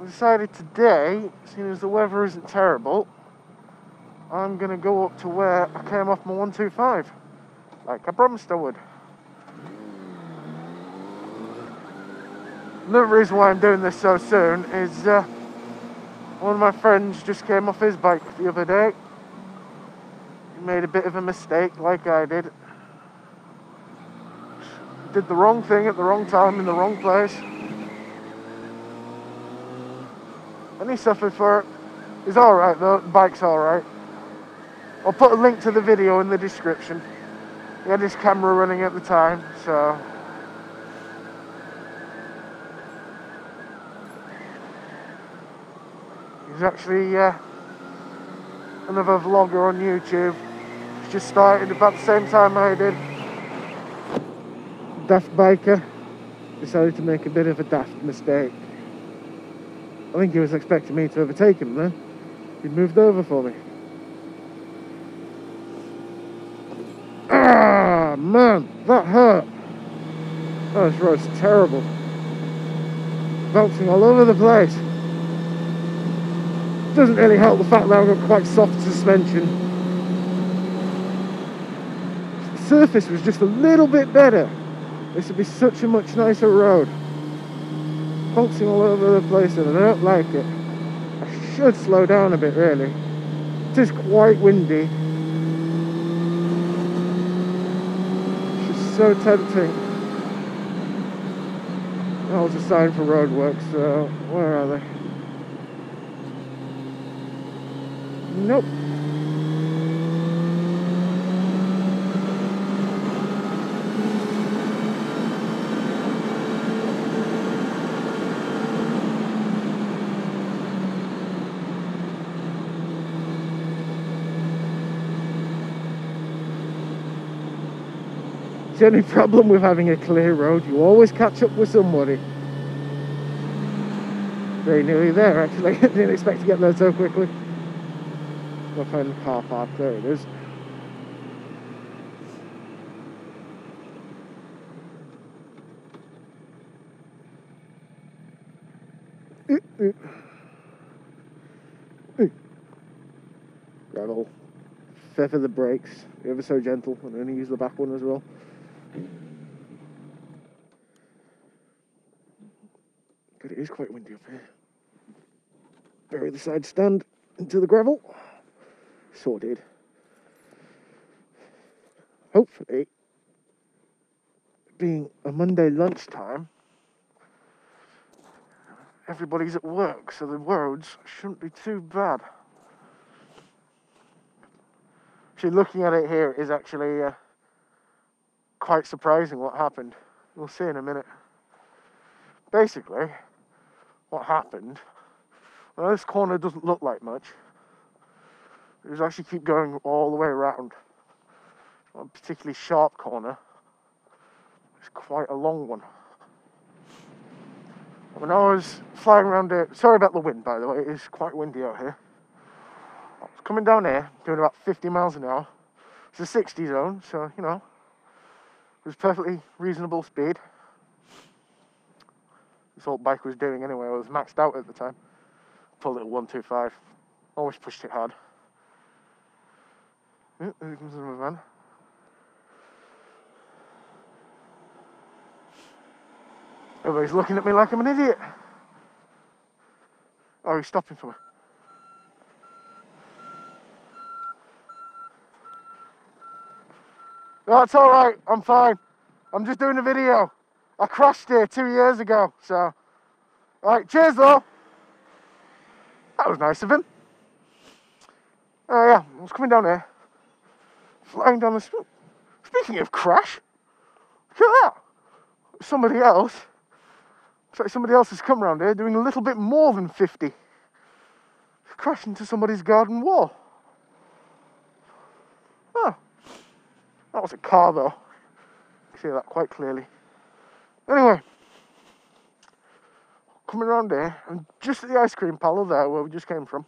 I decided today, seeing as the weather isn't terrible, I'm going to go up to where I came off my 125, like I promised I would. Another reason why I'm doing this so soon is one of my friends just came off his bike the other day. He made a bit of a mistake, like I did. Did the wrong thing at the wrong time in the wrong place. And he suffered for it. He's alright though, the bike's alright. I'll put a link to the video in the description. He had his camera running at the time, so... He's actually another vlogger on YouTube. He's just started about the same time I did. Daft Biker decided to make a bit of a daft mistake. I think he was expecting me to overtake him there. He moved over for me. Ah, man, that hurt. Oh, this road's terrible. Bouncing all over the place. Doesn't really help the fact that I've got quite soft suspension. If the surface was just a little bit better, this would be such a much nicer road. Bouncing all over the place and I don't like it. I should slow down a bit really. It is quite windy. It's just so tempting. That was a sign for roadworks, so where are they? Nope. The only problem with having a clear road, you always catch up with somebody. Very nearly there actually. Didn't expect to get there so quickly. I'll find the car park. There it is. Gravel. Feather the brakes. Ever so gentle, and only use the back one as well. But it is quite windy up here. Bury the side stand into the gravel. Sorted. Hopefully, being a Monday lunchtime, everybody's at work, so the roads shouldn't be too bad. Actually, looking at it here is actually quite surprising what happened. We'll see in a minute. Basically, what happened, well, this corner doesn't look like much. It was actually keep going all the way around. Not a particularly sharp corner. It's quite a long one. When I was flying around here, sorry about the wind by the way, it is quite windy out here. I was coming down here, doing about 50 miles an hour. It's a 60 zone, so you know, it was perfectly reasonable speed. This old bike was doing anyway, I was maxed out at the time. Pulled it at 125. Always pushed it hard. Oh, there comes another van. Everybody's looking at me like I'm an idiot. Oh, he's stopping for me. No, it's alright, I'm fine. I'm just doing a video. I crashed here 2 years ago, so... Alright, cheers though. That was nice of him. Oh yeah, I was coming down here. Flying down the street. Speaking of crash, look at that. Somebody else. Looks like somebody else has come around here doing a little bit more than 50. Crashed into somebody's garden wall. Oh. That was a car though. I can see that quite clearly. Anyway. Coming around here, and just at the ice cream parlour there where we just came from,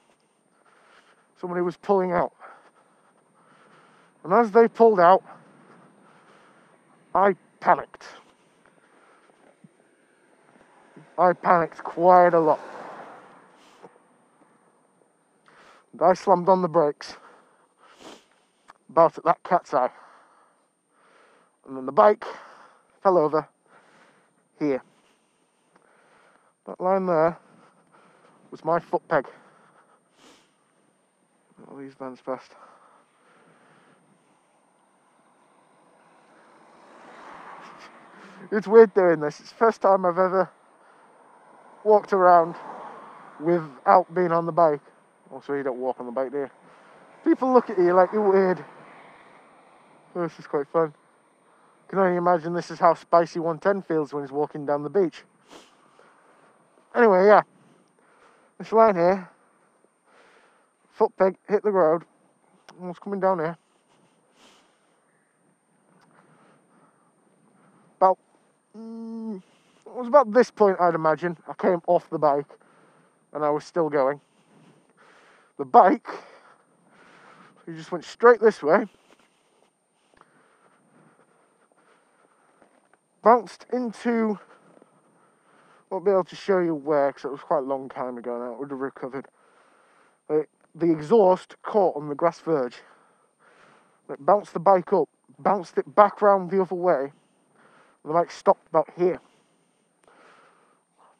somebody was pulling out. And as they pulled out, I panicked. I panicked quite a lot. I slammed on the brakes about at that cat's eye. And then the bike fell over here. That line there was my foot peg. All these vans past. It's weird doing this. It's the first time I've ever walked around without being on the bike. Also, you don't walk on the bike, do you? People look at you like you're weird. Oh, this is quite fun. Can only imagine this is how Spicy 110 feels when he's walking down the beach. Anyway, yeah. This line here, foot peg hit the road. I was coming down here. It was about this point, I'd imagine. I came off the bike and I was still going. The bike, he just went straight this way, bounced into, won't be able to show you where because it was quite a long time ago now, it would have recovered. The exhaust caught on the grass verge. It bounced the bike up, bounced it back round the other way, and the bike stopped about here.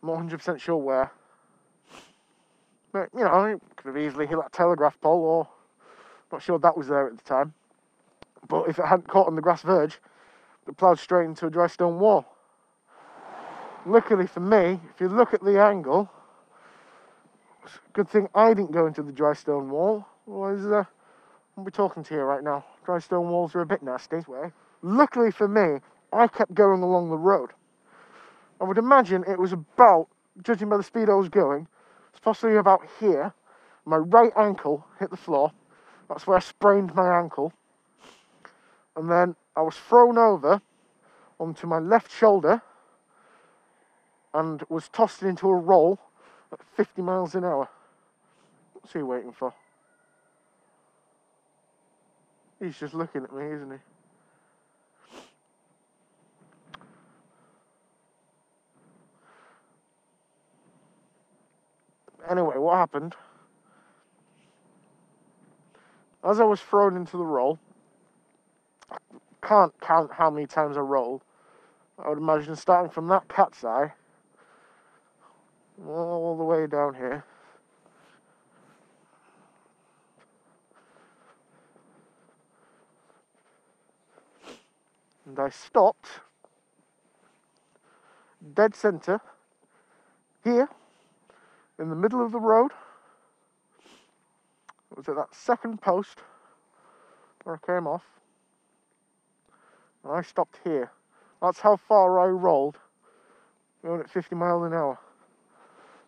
I'm not 100% sure where. But, you know, it could have easily hit that telegraph pole, or not sure that was there at the time. But if it hadn't caught on the grass verge, it ploughed straight into a dry stone wall. Luckily for me, if you look at the angle, it's a good thing I didn't go into the dry stone wall. Otherwise, I won't be talking to you right now. Dry stone walls are a bit nasty. Luckily for me, I kept going along the road. I would imagine it was about, judging by the speed I was going, it's possibly about here. My right ankle hit the floor. That's where I sprained my ankle. And then I was thrown over onto my left shoulder and was tossed into a roll at 50 miles an hour. What's he waiting for? He's just looking at me, isn't he? Anyway, what happened? As I was thrown into the roll, I can't count how many times I rolled. I would imagine starting from that cat's eye all the way down here. And I stopped dead center here in the middle of the road. It was at that second post where I came off. And I stopped here. That's how far I rolled, going at 50 miles an hour.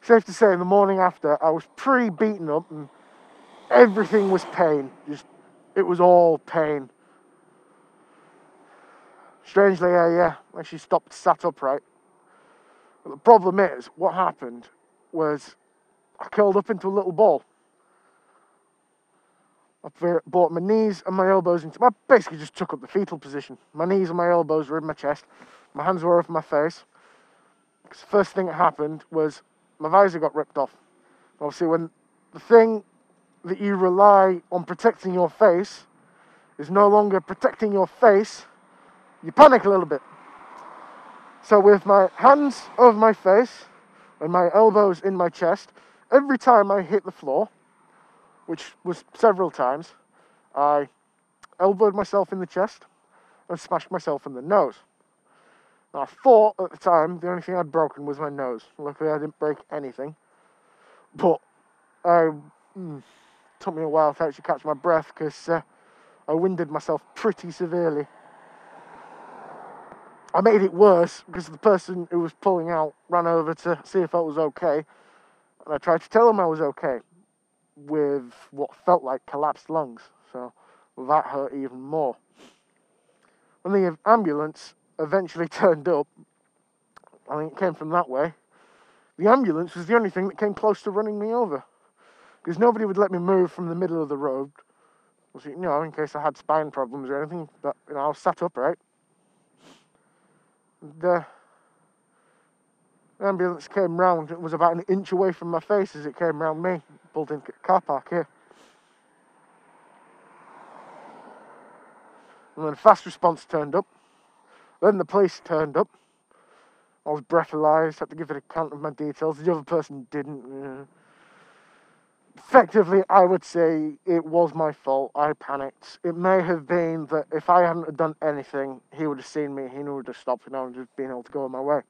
Safe to say, the morning after, I was pretty beaten up and everything was pain. It was all pain. Strangely, I actually stopped, sat upright. But the problem is, what happened was I curled up into a little ball. I brought my knees and my elbows into... I basically just took up the fetal position. My knees and my elbows were in my chest. My hands were over my face. Because the first thing that happened was my visor got ripped off. Obviously, when the thing that you rely on protecting your face is no longer protecting your face, you panic a little bit. So with my hands over my face and my elbows in my chest, every time I hit the floor, which was several times, I elbowed myself in the chest and smashed myself in the nose. Now, I thought at the time the only thing I'd broken was my nose. Luckily, I didn't break anything. But it took me a while to actually catch my breath because I winded myself pretty severely. I made it worse because the person who was pulling out ran over to see if I was okay. And I tried to tell him I was okay with what felt like collapsed lungs. So that hurt even more. When the ambulance eventually turned up, I think it came from that way, the ambulance was the only thing that came close to running me over. Because nobody would let me move from the middle of the road. You know, in case I had spine problems or anything. But, you know, I was sat upright. The ambulance came round. It was about an inch away from my face as it came round me. Pulled into a car park here. And then fast response turned up. Then the police turned up. I was breathalyzed, had to give an account of my details. The other person didn't. Effectively, I would say it was my fault. I panicked. It may have been that if I hadn't have done anything, he would have seen me. He would have stopped, and I would have been able to go on my way.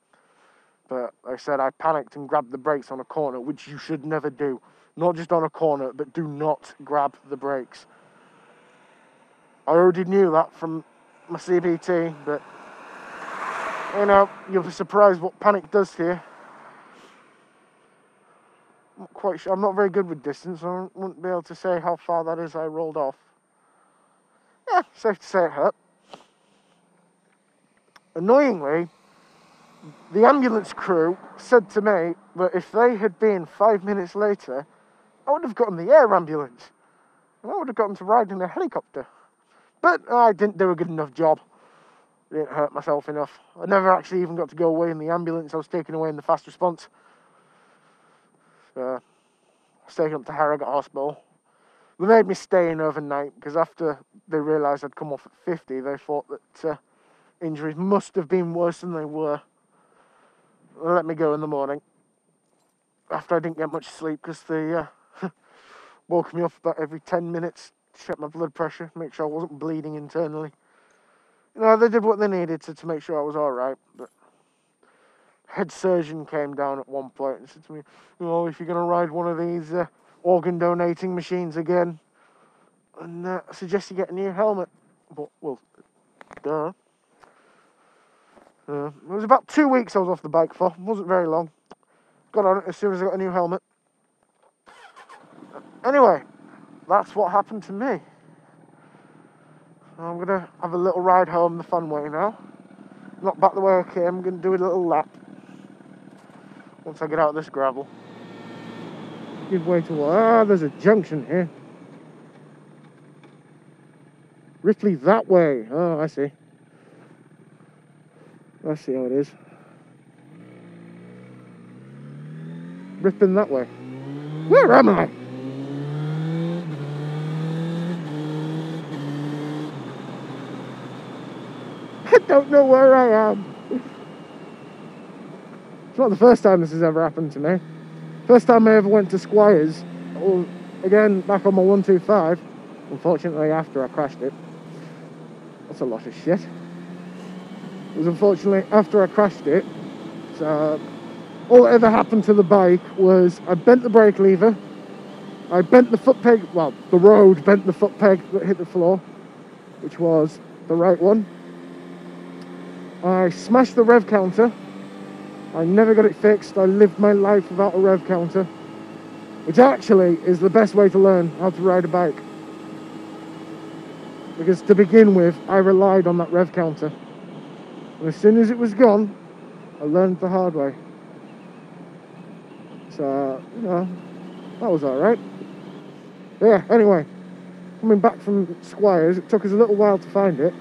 But like I said, I panicked and grabbed the brakes on a corner, which you should never do. Not just on a corner, but do not grab the brakes. I already knew that from my CBT, but you know, you'll be surprised what panic does to you. I'm not quite sure. I'm not very good with distance. I wouldn't be able to say how far that is I rolled off. Yeah, safe to say it hurt. Annoyingly, the ambulance crew said to me that if they had been 5 minutes later, I would have gotten the air ambulance. And I would have gotten to ride in a helicopter. But I didn't do a good enough job. I didn't hurt myself enough. I never actually even got to go away in the ambulance. I was taken away in the fast response. So I was taken up to Harrogate Hospital. They made me stay in overnight because after they realised I'd come off at 50, they thought that injuries must have been worse than they were. They let me go in the morning after I didn't get much sleep because they woke me up about every 10 minutes, check my blood pressure, make sure I wasn't bleeding internally. You know, they did what they needed to make sure I was alright, but head surgeon came down at one point and said to me, "Oh, if you're going to ride one of these organ donating machines again, and I suggest you get a new helmet." But, well, duh. It was about 2 weeks I was off the bike for. It wasn't very long. Got on it as soon as I got a new helmet. Anyway, that's what happened to me. I'm going to have a little ride home the fun way now. Not back the way I came. I'm going to do a little lap once I get out of this gravel. Good way to... there's a junction here. Ripley that way. Oh, I see. I see how it is. Ripping that way. Where am I? I don't know where I am. It's not the first time this has ever happened to me. First time I ever went to Squires, again back on my 125, unfortunately after I crashed it. That's a lot of shit. It was unfortunately after I crashed it, so all that ever happened to the bike was I bent the brake lever, I bent the foot peg, well, the road bent the foot peg that hit the floor, which was the right one. I smashed the rev counter. I never got it fixed. I lived my life without a rev counter, which actually is the best way to learn how to ride a bike. Because to begin with, I relied on that rev counter. And as soon as it was gone, I learned the hard way. So, you know, that was alright. Yeah, anyway, coming back from Squires, it took us a little while to find it.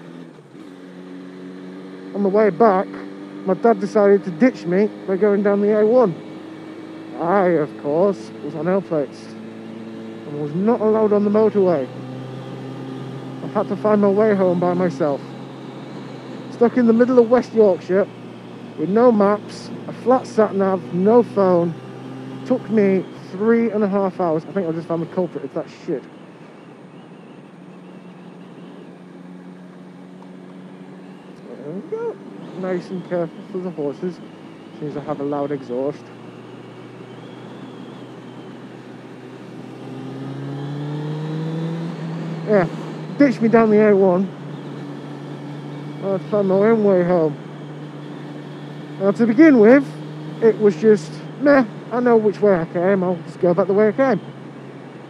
On the way back, my dad decided to ditch me by going down the A1. I, of course, was on L plates and was not allowed on the motorway. I had to find my way home by myself. Stuck in the middle of West Yorkshire with no maps, a flat sat-nav, no phone. Took me 3.5 hours. I think I just found the culprit. It's that shit. There we go. Nice and careful for the horses. Seems to have a loud exhaust. Yeah, ditched me down the A1. I'd found my own way home. Now, to begin with, it was just, meh, I know which way I came, I'll just go back the way I came.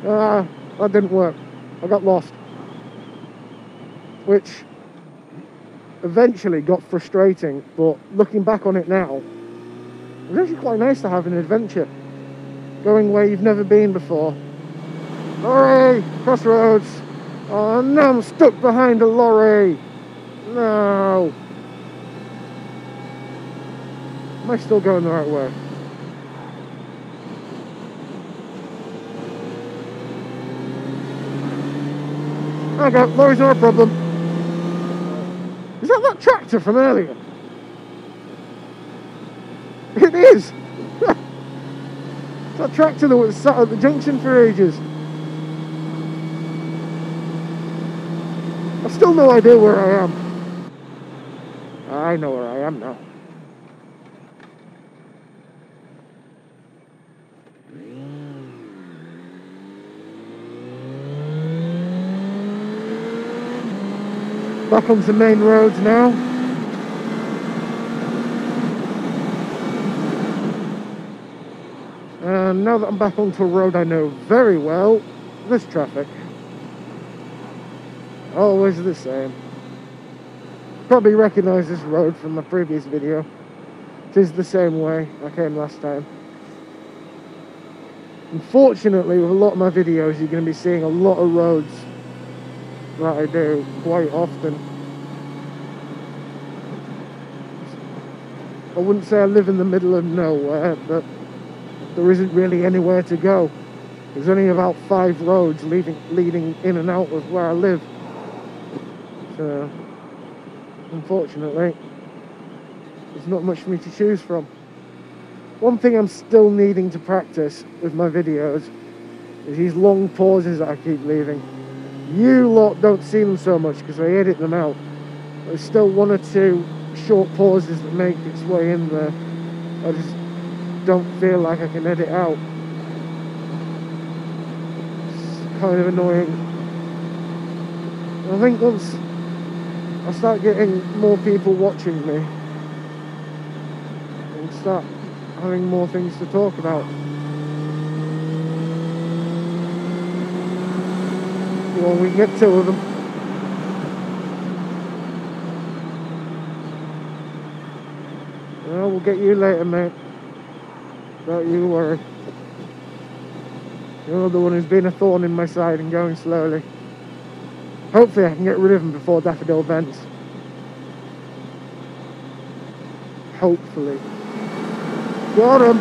That didn't work. I got lost. Which eventually got frustrating, but looking back on it now, it was actually quite nice to have an adventure. Going where you've never been before. Lorry! Crossroads! Oh no, I'm stuck behind a lorry! No! Am I still going the right way? Okay, lorry's not a problem. Is that tractor from earlier? It is! That tractor that was sat at the junction for ages. I've still no idea where I am. I know where I am now. Back onto the main roads now. And now that I'm back onto a road I know very well, this traffic. Always the same. Probably recognise this road from my previous video. It is the same way I came last time. Unfortunately, with a lot of my videos, you're going to be seeing a lot of roads that I do quite often. I wouldn't say I live in the middle of nowhere, but there isn't really anywhere to go. There's only about 5 roads leading in and out of where I live. So, unfortunately, there's not much for me to choose from. One thing I'm still needing to practice with my videos is these long pauses that I keep leaving. You lot don't see them so much because I edit them out. There's still 1 or 2 short pauses that make its way in there. I just don't feel like I can edit out. It's kind of annoying. I think once I start getting more people watching me and start having more things to talk about, well, we can get 2 of them. Well, we'll get you later, mate. Don't you worry. You're the one who's been a thorn in my side and going slowly. Hopefully I can get rid of him before Daffodil bends. Hopefully. Got him!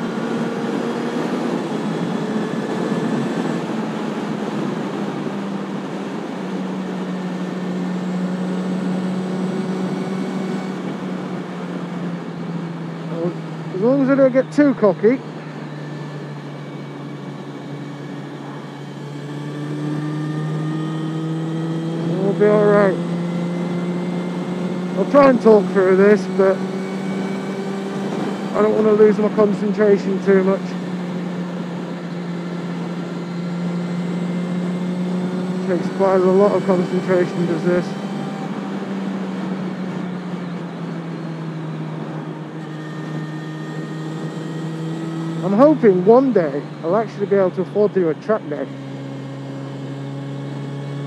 As long as I don't get too cocky. We'll be alright. I'll try and talk through this, but I don't want to lose my concentration too much. It takes quite a lot of concentration, does this. I'm hoping one day I'll actually be able to afford to do a track day.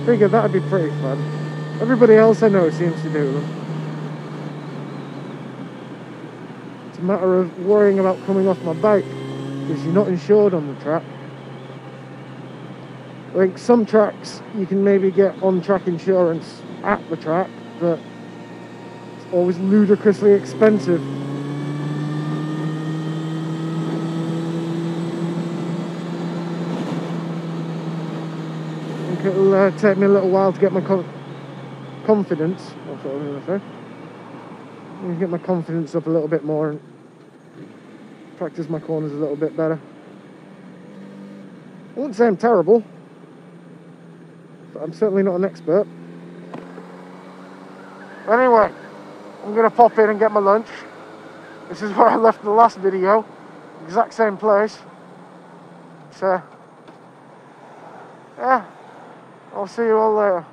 Figure that'd be pretty fun. Everybody else I know seems to do them. It's a matter of worrying about coming off my bike because you're not insured on the track. I think some tracks you can maybe get on-track insurance at the track, but it's always ludicrously expensive. I think it'll take me a little while to get my confidence. That's what I was going to say. I'm going to get my confidence up a little bit more and practice my corners a little bit better. I wouldn't say I'm terrible, but I'm certainly not an expert. Anyway, I'm going to pop in and get my lunch. This is where I left the last video. Exact same place. So, yeah, I'll see you all later.